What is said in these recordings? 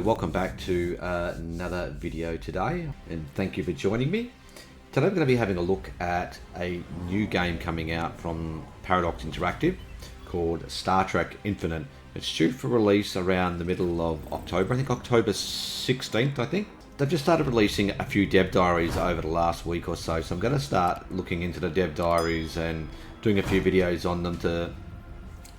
welcome back to another video today, and thank you for joining me. Today we're going to be having a look at a new game coming out from Paradox Interactive called Star Trek Infinite. It's due for release around the middle of October, I think October 16th, I think. They've just started releasing a few dev diaries over the last week or so, so I'm going to start looking into the dev diaries and doing a few videos on them to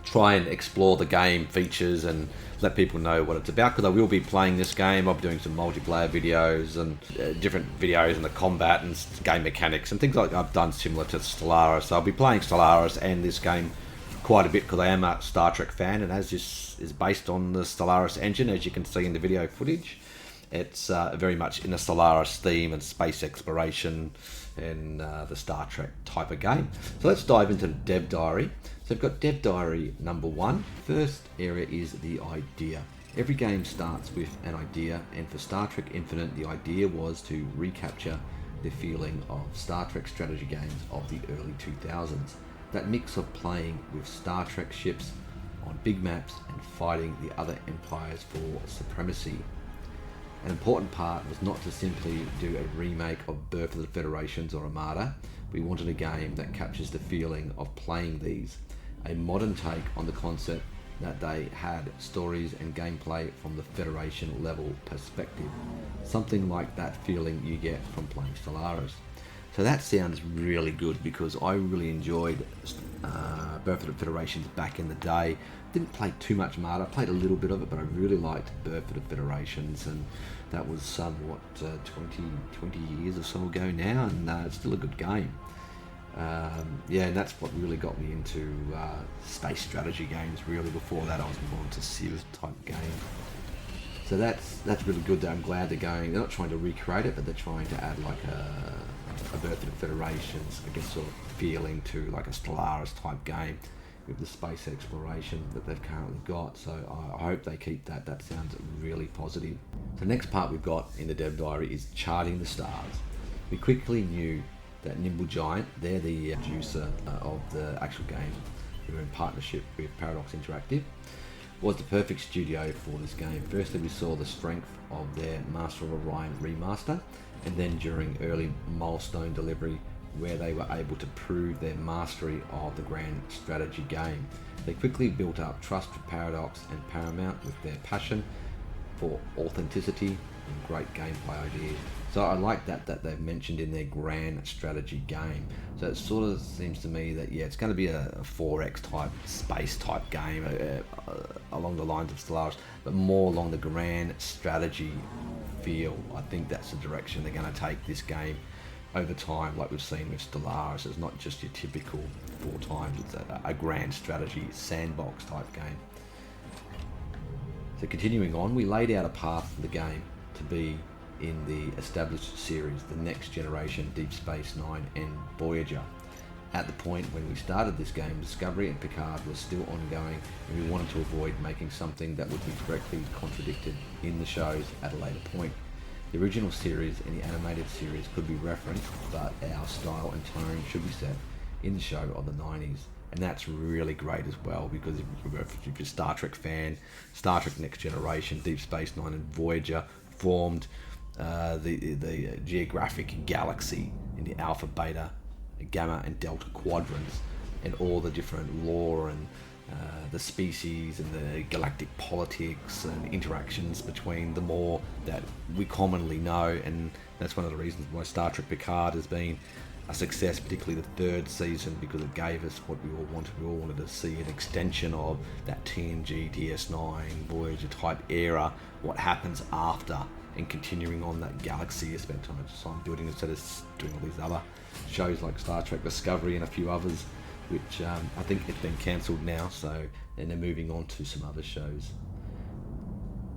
try and explore the game features and let people know what it's about, because I will be playing this game. I'll be doing some multiplayer videos and different videos on the combat and game mechanics and things like I've done similar to Stellaris. So I'll be playing Stellaris and this game quite a bit because I am a Star Trek fan, and as this is based on the Stellaris engine, as you can see in the video footage, it's very much in the Stellaris theme and space exploration and the Star Trek type of game. So let's dive into the dev diary. So we've got dev diary number 1. First area is the idea. Every game starts with an idea, and for Star Trek Infinite, the idea was to recapture the feeling of Star Trek strategy games of the early 2000s. That mix of playing with Star Trek ships on big maps and fighting the other empires for supremacy. An important part was not to simply do a remake of Birth of the Federations or Armada. We wanted a game that captures the feeling of playing these, a modern take on the concept that they had stories and gameplay from the Federation level perspective, something like that feeling you get from playing Stellaris. So that sounds really good, because I really enjoyed Birth of the Federations back in the day. Didn't play too much Armada, I played a little bit of it, but I really liked Birth of the Federations, and that was 20 years or so ago now, and it's still a good game. Yeah, and that's what really got me into space strategy games. Really, before that I was more into Civ type game. So that's really good. That I'm glad they're not trying to recreate it, but they're trying to add like a Birth of the Federations, I guess, sort of feeling to like a Stellaris type game with the space exploration that they've currently got. So I hope they keep that. That sounds really positive. The next part we've got in the dev diary is charting the stars. We quickly knew that Nimble Giant, they're the producer of the actual game, who are in partnership with Paradox Interactive, was the perfect studio for this game. Firstly, we saw the strength of their Master of Orion remaster, and then during early milestone delivery, where they were able to prove their mastery of the grand strategy game. They quickly built up trust with Paradox and Paramount with their passion for authenticity and great gameplay ideas. So I like that they've mentioned in their grand strategy game. So it sort of seems to me that, yeah, it's going to be a 4X type space type game along the lines of Stellaris, but more along the grand strategy feel. I think that's the direction they're going to take this game over time, like we've seen with Stellaris. It's not just your typical 4 times, it's a grand strategy sandbox type game. So continuing on, we laid out a path for the game to be in the established series, the Next Generation, Deep Space Nine and Voyager. At the point when we started this game, Discovery and Picard was still ongoing, and we wanted to avoid making something that would be directly contradicted in the shows at a later point. The original series and the animated series could be referenced, but our style and tone should be set in the show of the 90s. And that's really great as well, because if you're a Star Trek fan, Star Trek Next Generation, Deep Space Nine and Voyager formed the geographic galaxy in the Alpha, Beta, Gamma and Delta quadrants, and all the different lore and the species and the galactic politics and interactions between them all that we commonly know. And that's one of the reasons why Star Trek Picard has been a success, particularly the 3rd season, because it gave us what we all wanted. We all wanted to see an extension of that TNG, DS9, Voyager type era, what happens after, and continuing on that galaxy. I spent time building instead of doing all these other shows like Star Trek Discovery and a few others, which I think it's been cancelled now, so then they're moving on to some other shows.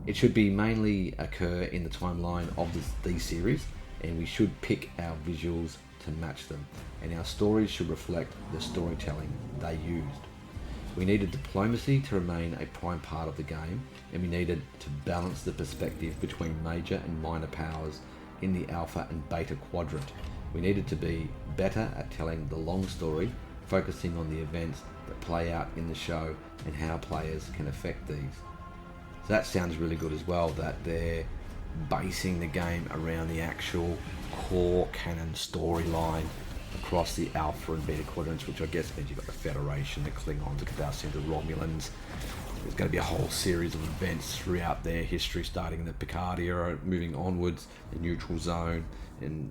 It should be mainly occur in the timeline of these series, and we should pick our visuals to match them, and our stories should reflect the storytelling they used. We needed diplomacy to remain a prime part of the game, and we needed to balance the perspective between major and minor powers in the Alpha and Beta quadrant. We needed to be better at telling the long story, focusing on the events that play out in the show and how players can affect these. that sounds really good as well, that they're basing the game around the actual core canon storyline across the Alpha and Beta quadrants, which I guess means you've got the Federation, the Klingons, the Cardassians, the Romulans. There's going to be a whole series of events throughout their history, starting in the Picard era, moving onwards, the Neutral Zone, and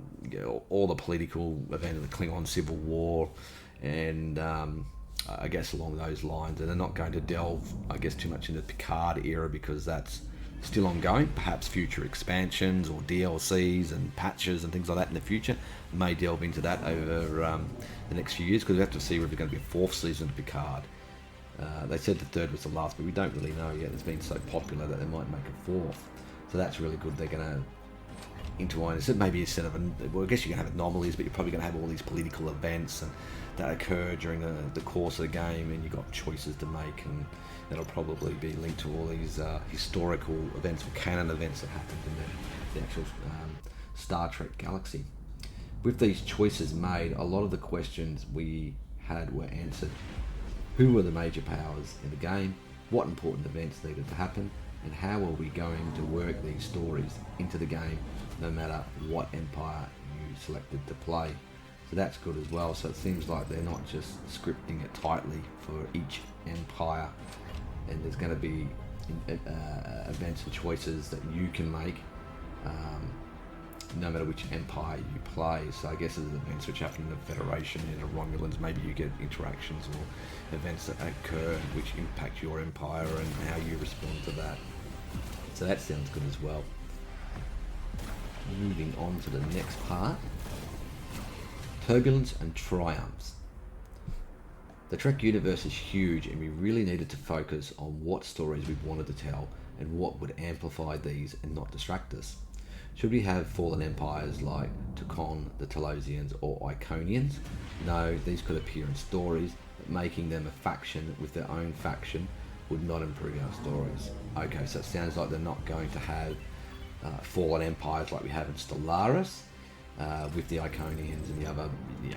all the political events of the Klingon Civil War, and I guess along those lines. And they're not going to delve, I guess, too much into the Picard era because that's still ongoing. Perhaps future expansions or DLCs and patches and things like that in the future may delve into that over the next few years, because we have to see whether there's going to be a fourth season of Picard. They said the third was the last, but we don't really know yet. It's been so popular that they might make a fourth. So that's really good. They're going to intertwine. So maybe instead of, well, I guess you can have anomalies, but you're probably going to have all these political events and that occur during the course of the game, and you've got choices to make, and that'll probably be linked to all these historical events or canon events that happened in the actual Star Trek galaxy. With these choices made, a lot of the questions we had were answered. Who were the major powers in the game? What important events needed to happen? And how are we going to work these stories into the game, no matter what empire you selected to play? So that's good as well. So it seems like they're not just scripting it tightly for each empire, and there's going to be events and choices that you can make no matter which empire you play. So I guess there's events which happen in the Federation, in the Romulans, maybe you get interactions or events that occur which impact your empire and how you respond to that. So that sounds good as well. Moving on to the next part. Turbulence and triumphs. The Trek universe is huge, and we really needed to focus on what stories we wanted to tell and what would amplify these and not distract us. Should we have fallen empires like Tukon, the Talosians, or Iconians? No, these could appear in stories, but making them a faction with their own faction would not improve our stories. Okay, so it sounds like they're not going to have fallen empires like we have in Stellaris, with the Iconians and the other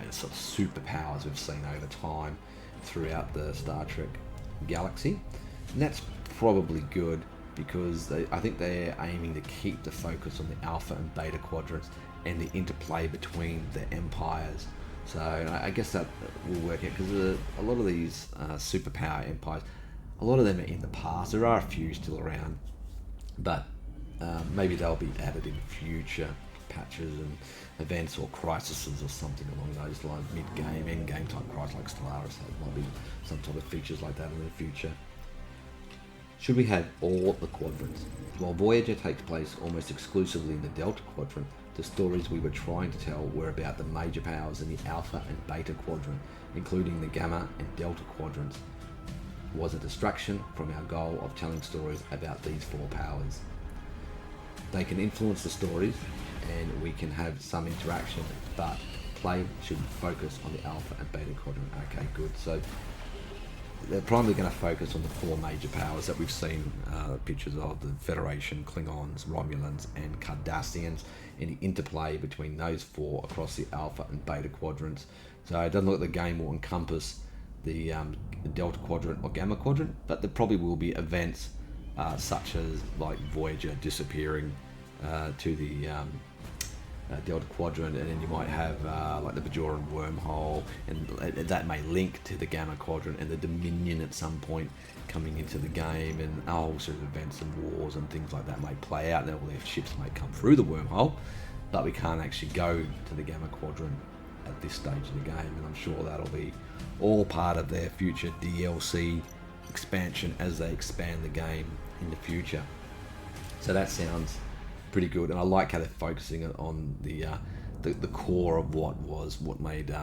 sort of superpowers we've seen over time throughout the Star Trek galaxy. And that's probably good, because I think they're aiming to keep the focus on the Alpha and Beta quadrants and the interplay between the empires. So I guess that will work out, because a lot of these superpower empires, a lot of them are in the past. There are a few still around, but maybe they'll be added in future patches and events or crises or something along those lines, mid-game, end-game type crisis like Stellaris. There might be some sort of features like that in the future. Should we have all the quadrants? While Voyager takes place almost exclusively in the Delta Quadrant, the stories we were trying to tell were about the major powers in the Alpha and Beta Quadrant, including the Gamma and Delta Quadrants. Was a distraction from our goal of telling stories about these four powers. They can influence the stories, and we can have some interaction, but play should focus on the Alpha and Beta Quadrant. Okay, good. So they're primarily going to focus on the four major powers that we've seen pictures of: the Federation, Klingons, Romulans, and Cardassians, and the interplay between those four across the Alpha and Beta quadrants. So it doesn't look like the game will encompass the Delta Quadrant or Gamma Quadrant, but there probably will be events such as like Voyager disappearing to the Delta Quadrant, and then you might have like the Bajoran wormhole, and that may link to the Gamma Quadrant, and the Dominion at some point coming into the game, and a whole sort of events and wars and things like that may play out. Then all their ships may come through the wormhole, but we can't actually go to the Gamma Quadrant at this stage of the game, and I'm sure that'll be all part of their future DLC expansion as they expand the game in the future. So that sounds pretty good, and I like how they're focusing on the core of what made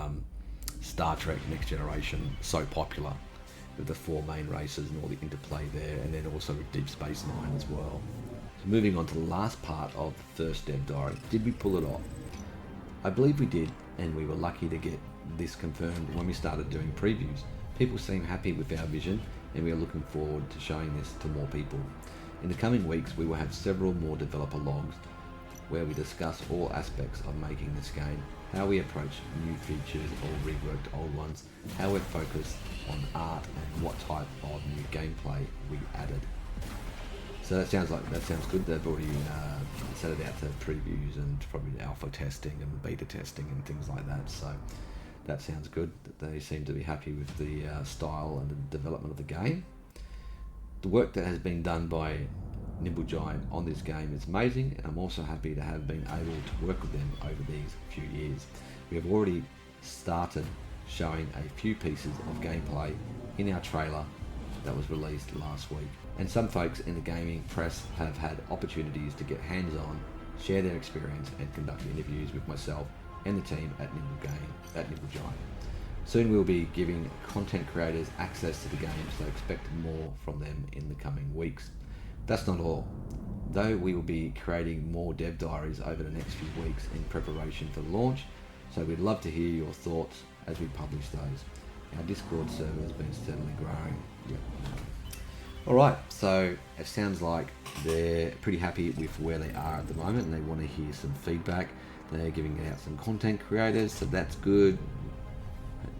Star Trek Next Generation so popular, with the four main races and all the interplay there, and then also with Deep Space Nine as well. So moving on to the last part of the First Dev Diary. Did we pull it off? I believe we did, and we were lucky to get this confirmed when we started doing previews. People seem happy with our vision, and we are looking forward to showing this to more people. In the coming weeks, we will have several more developer logs where we discuss all aspects of making this game, how we approach new features or reworked old ones, how we're focused on art, and what type of new gameplay we added. So that sounds good. They've already set it out to previews and probably alpha testing and beta testing and things like that. So that sounds good. They seem to be happy with the style and the development of the game. The work that has been done by Nimble Giant on this game is amazing, and I'm also happy to have been able to work with them over these few years. We have already started showing a few pieces of gameplay in our trailer that was released last week, and some folks in the gaming press have had opportunities to get hands-on, share their experience and conduct interviews with myself and the team at Nimble Giant. Soon we'll be giving content creators access to the game, so expect more from them in the coming weeks. That's not all, though. We will be creating more dev diaries over the next few weeks in preparation for the launch, so we'd love to hear your thoughts as we publish those. Our Discord server has been steadily growing. Yep. Alright, so it sounds like they're pretty happy with where they are at the moment and they want to hear some feedback. They're giving out some content creators, so that's good.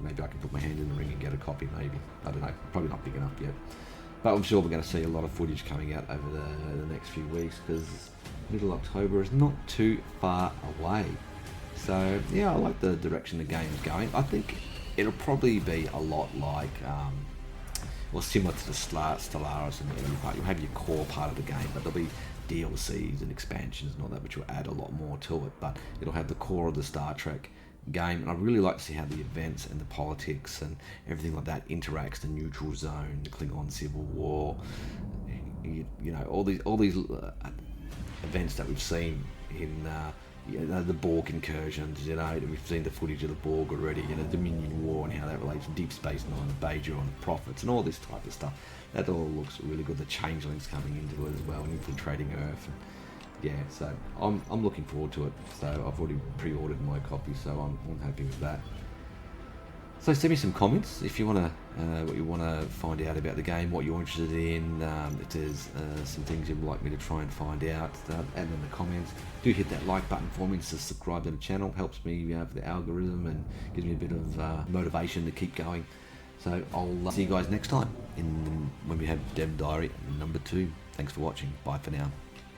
Maybe I can put my hand in the ring and get a copy, maybe. I don't know, probably not big enough yet. But I'm sure we're going to see a lot of footage coming out over the next few weeks, because middle October is not too far away. So yeah, I like the direction the game's going. I think it'll probably be a lot like, well, similar to the Stellaris, and you'll have your core part of the game, but there'll be DLCs and expansions and all that, which will add a lot more to it. But it'll have the core of the Star Trek game, and I really like to see how the events and the politics and everything like that interacts. The neutral zone, the Klingon Civil War, you know, all these events that we've seen in the Borg incursions. You know, we've seen the footage of the Borg already. You know, Dominion War and how that relates to Deep Space Nine, the Bajor and the Prophets, and all this type of stuff. That all looks really good. The Changelings coming into it as well and infiltrating Earth. And yeah, so I'm looking forward to it. So I've already pre-ordered my copy, so I'm happy with that. So send me some comments if you want to, what you want to find out about the game, what you're interested in. If there's some things you'd like me to try and find out, add them in the comments. Do hit that like button for me to subscribe to the channel. Helps me for the algorithm and gives me a bit of motivation to keep going. So I'll see you guys next time when we have Dev Diary number 2. Thanks for watching. Bye for now.